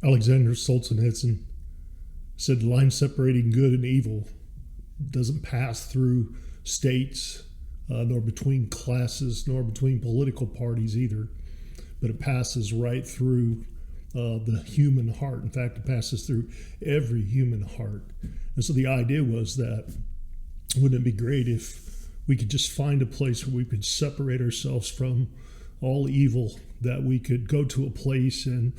Alexander Solzhenitsyn said the line separating good and evil doesn't pass through states, nor between classes, nor between political parties either, but it passes right through the human heart. In fact, it passes through every human heart. And so the idea was that, wouldn't it be great if we could just find a place where we could separate ourselves from all evil, that we could go to a place and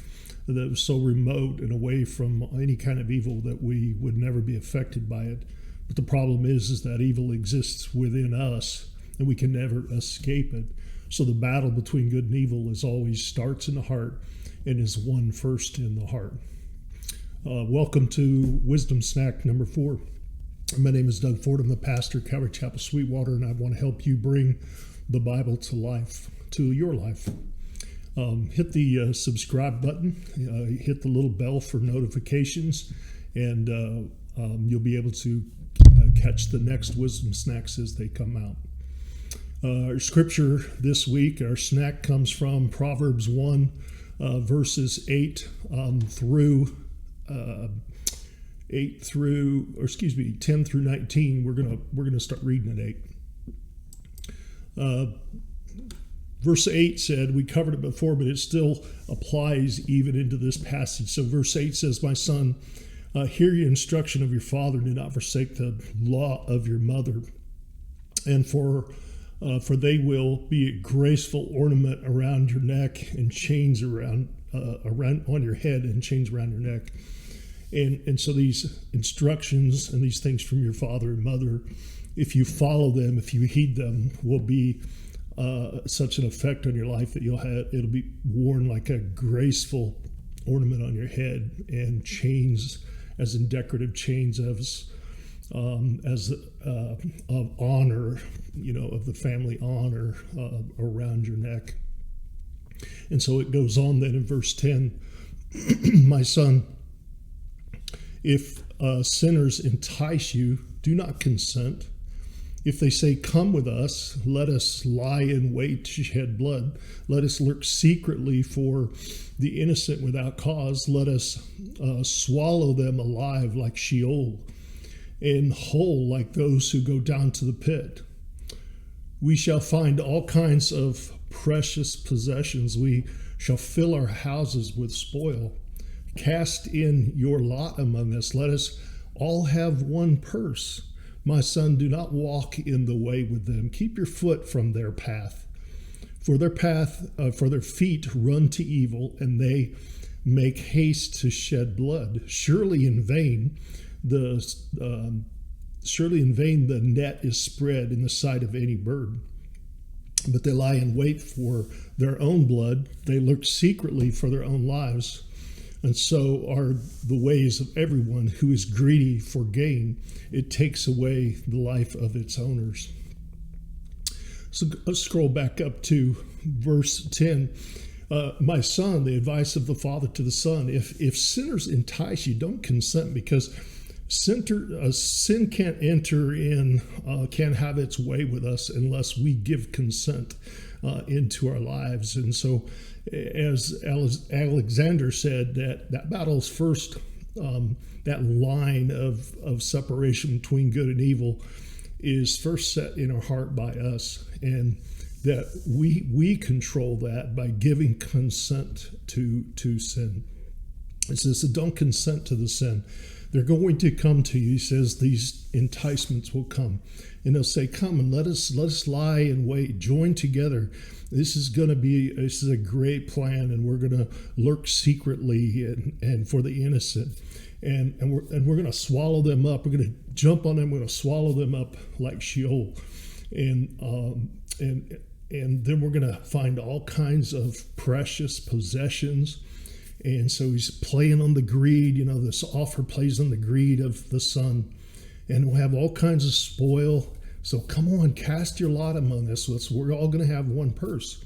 that was so remote and away from any kind of evil that we would never be affected by it. But the problem is that evil exists within us and we can never escape it. So the battle between good and evil always starts in the heart and is won first in the heart. Welcome to Wisdom Snack number 4. My name is Doug Ford. I'm the pastor at Calvary Chapel, Sweetwater, and I want to help you bring the Bible to life, to your life. Hit the subscribe button, hit the little bell for notifications, and you'll be able to catch the next Wisdom Snacks as they come out. Our scripture this week, our snack comes from Proverbs 1, verses 10 through 19. We're gonna start reading at 8. Verse 8 said, we covered it before, but it still applies even into this passage. So verse 8 says, my son, hear your instruction of your father, and do not forsake the law of your mother. And for they will be a graceful ornament around your neck and chains around on your head and chains around your neck. And so these instructions and these things from your father and mother, if you follow them, if you heed them, will be such an effect on your life that it'll be worn like a graceful ornament on your head, and chains as in decorative chains of honor, of the family honor around your neck. And so it goes on then in verse 10, my son, if sinners entice you, do not consent. If they say, come with us, let us lie in wait to shed blood. Let us lurk secretly for the innocent without cause. Let us swallow them alive like Sheol, and whole like those who go down to the pit. We shall find all kinds of precious possessions. We shall fill our houses with spoil. Cast in your lot among us. Let us all have one purse. My son, do not walk in the way with them. Keep your foot from their path. For their feet run to evil, and they make haste to shed blood. Surely in vain the net is spread in the sight of any bird. But they lie in wait for their own blood. They lurk secretly for their own lives. And so are the ways of everyone who is greedy for gain. It takes away the life of its owners. So let's scroll back up to verse 10. My son, the advice of the father to the son, if sinners entice you, don't consent, because sin can't enter in, can't have its way with us unless we give consent into our lives. And so, as Alexander said, that battle's first, that line of separation between good and evil is first set in our heart by us, and that we control that by giving consent to sin. It says, so don't consent to the sin. They're going to come to you. He says these enticements will come, and they'll say, come and let us lie in wait, join together. This is a great plan, and we're going to lurk secretly and for the innocent, and we're going to swallow them up. We're going to jump on them. We're going to swallow them up like Sheol, and then we're going to find all kinds of precious possessions. And so he's playing on the greed, this offer plays on the greed of the son. And we'll have all kinds of spoil. So come on, cast your lot among us. We're all going to have one purse.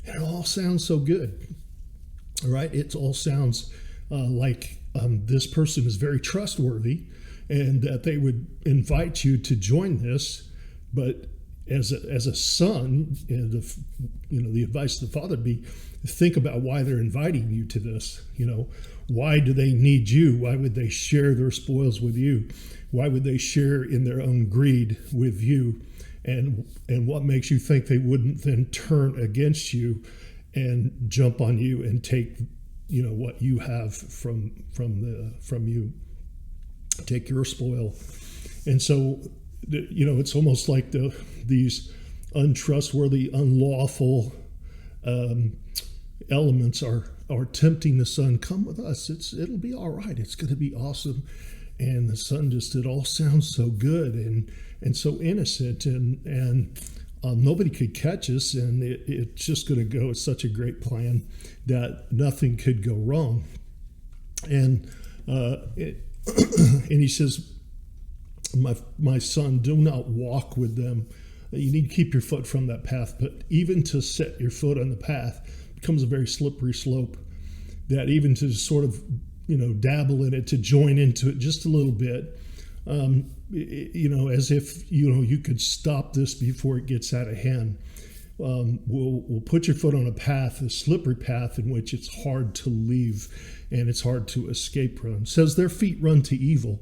And it all sounds so good. All right, it all sounds like this person is very trustworthy and that they would invite you to join this. But as a son, the advice of the father would be, think about why they're inviting you to this. why do they need you? Why would they share their spoils with you? Why would they share in their own greed with you? And what makes you think they wouldn't then turn against you and jump on you and take, what you have from you, take your spoil? And so, it's almost like these untrustworthy, unlawful elements are tempting the son. Come with us. It'll be all right. It's going to be awesome. And the son it all sounds so good and so innocent, and nobody could catch us, and it's just going to go. It's such a great plan that nothing could go wrong. And and he says, my son, do not walk with them. You need to keep your foot from that path, but even to set your foot on the path becomes a very slippery slope, that even to sort of dabble in it, to join into it just a little bit, as if you could stop this before it gets out of hand. Will put your foot on a path, a slippery path in which it's hard to leave and it's hard to escape from. It says their feet run to evil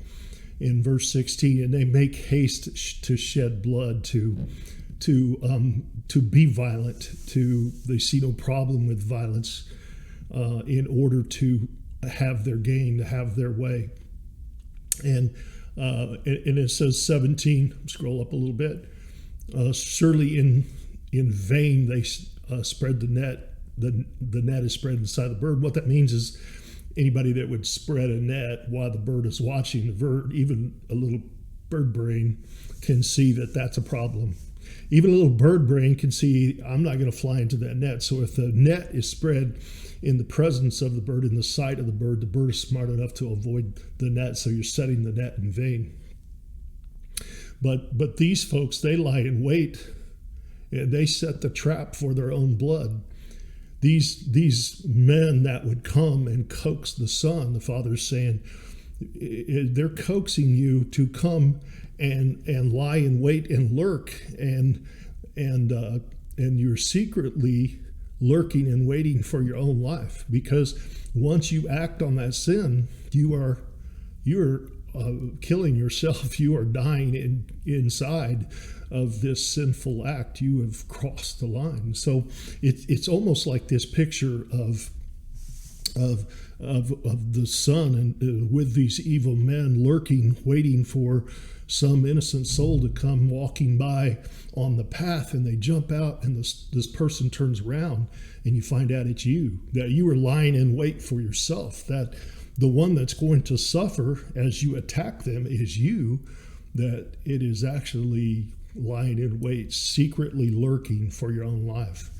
in verse 16, and they make haste to shed blood, to be violent. They see no problem with violence in order to have their gain, to have their way. And it says 17. Scroll up a little bit. Surely in vain they spread the net. The net is spread inside the bird. What that means is anybody that would spread a net while the bird is watching, the bird, even a little bird brain, can see that that's a problem. Even a little bird brain can see, I'm not going to fly into that net. So if the net is spread in the presence of the bird, in the sight of the bird is smart enough to avoid the net. So you're setting the net in vain. But these folks, they lie in wait, and they set the trap for their own blood. These men that would come and coax the son, the father's saying, they're coaxing you to come and lie in wait and lurk, and you're secretly lurking and waiting for your own life, because once you act on that sin, you're killing yourself. You are dying inside of this sinful act. You have crossed the line. So it's almost like this picture of the son and with these evil men lurking, waiting for some innocent soul to come walking by on the path, and they jump out, and this person turns around, and you find out it's you, that you were lying in wait for yourself, that the one that's going to suffer as you attack them is you, that it is actually lying in wait, secretly lurking for your own life.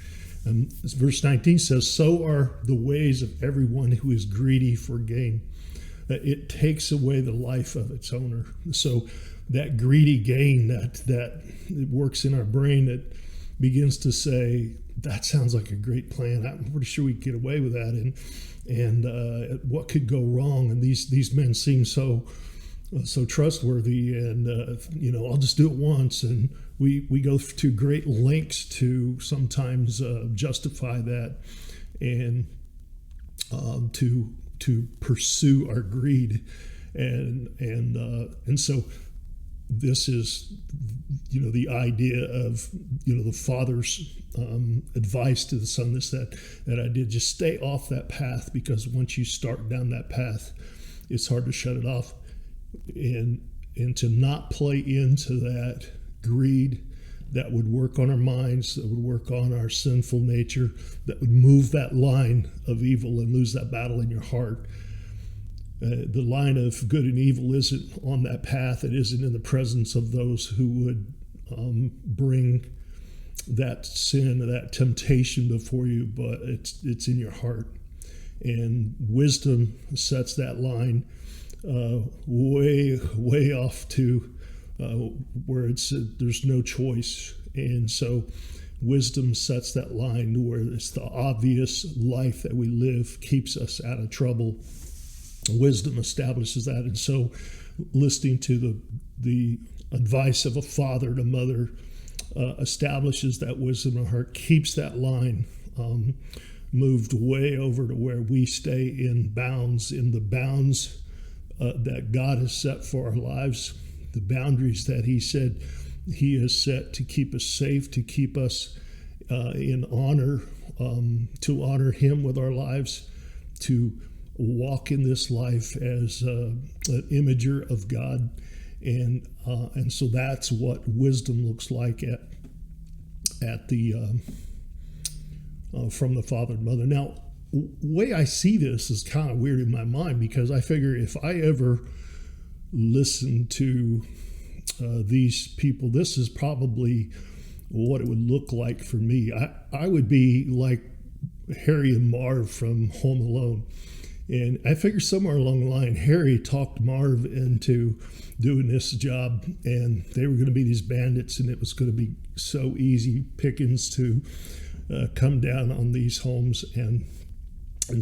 And verse 19 says, so are the ways of everyone who is greedy for gain. It takes away the life of its owner. So that greedy gain that works in our brain, that begins to say, that sounds like a great plan. I'm pretty sure we could get away with that. And what could go wrong? And these men seem so trustworthy, and I'll just do it once. And we go to great lengths to sometimes justify that, and to pursue our greed, and so this is the idea of the father's advice to the son, that I did, just stay off that path, because once you start down that path, it's hard to shut it off, and to not play into that greed that would work on our minds, that would work on our sinful nature, that would move that line of evil and lose that battle in your heart. The line of good and evil isn't on that path. It isn't in the presence of those who would bring that sin, that temptation before you, but it's in your heart. And wisdom sets that line way off to where there's no choice. And so wisdom sets that line to where it's the obvious life that we live keeps us out of trouble. Wisdom establishes that. And so listening to the advice of a father and a mother establishes that wisdom in our heart, keeps that line. moved way over to where we stay in the bounds that God has set for our lives, the boundaries that He said He has set to keep us safe, to keep us in honor, to honor Him with our lives, to walk in this life as an imager of God. And so that's what wisdom looks like at the from the father and mother. Now, way I see this is kind of weird in my mind, because I figure if I ever listen to these people, this is probably what it would look like for me. I would be like Harry and Marv from Home Alone. And I figure somewhere along the line, Harry talked Marv into doing this job, and they were going to be these bandits, and it was going to be so easy pickings to come down on these homes. And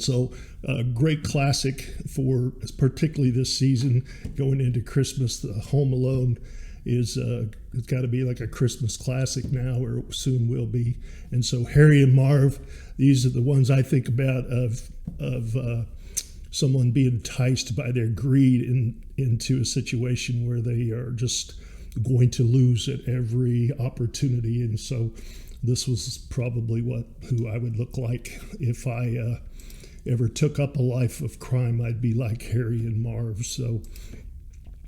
so a great classic for particularly this season going into Christmas, the Home Alone is it's got to be like a Christmas classic now, or it soon will be. And so Harry and Marv, these are the ones I think about of someone being enticed by their greed into a situation where they are just going to lose at every opportunity. And so this was probably who I would look like if I ever took up a life of crime. I'd be like Harry and Marv. So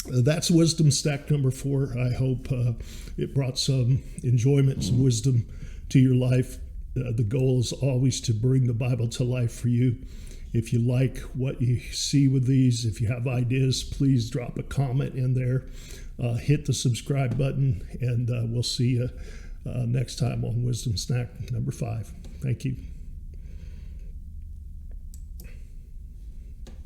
that's Wisdom Stack number 4. I hope it brought some enjoyment, some wisdom to your life. The goal is always to bring the Bible to life for you. If you like what you see with these, if you have ideas, please drop a comment in there. Hit the subscribe button, and we'll see you next time on Wisdom Snack number 5. Thank you.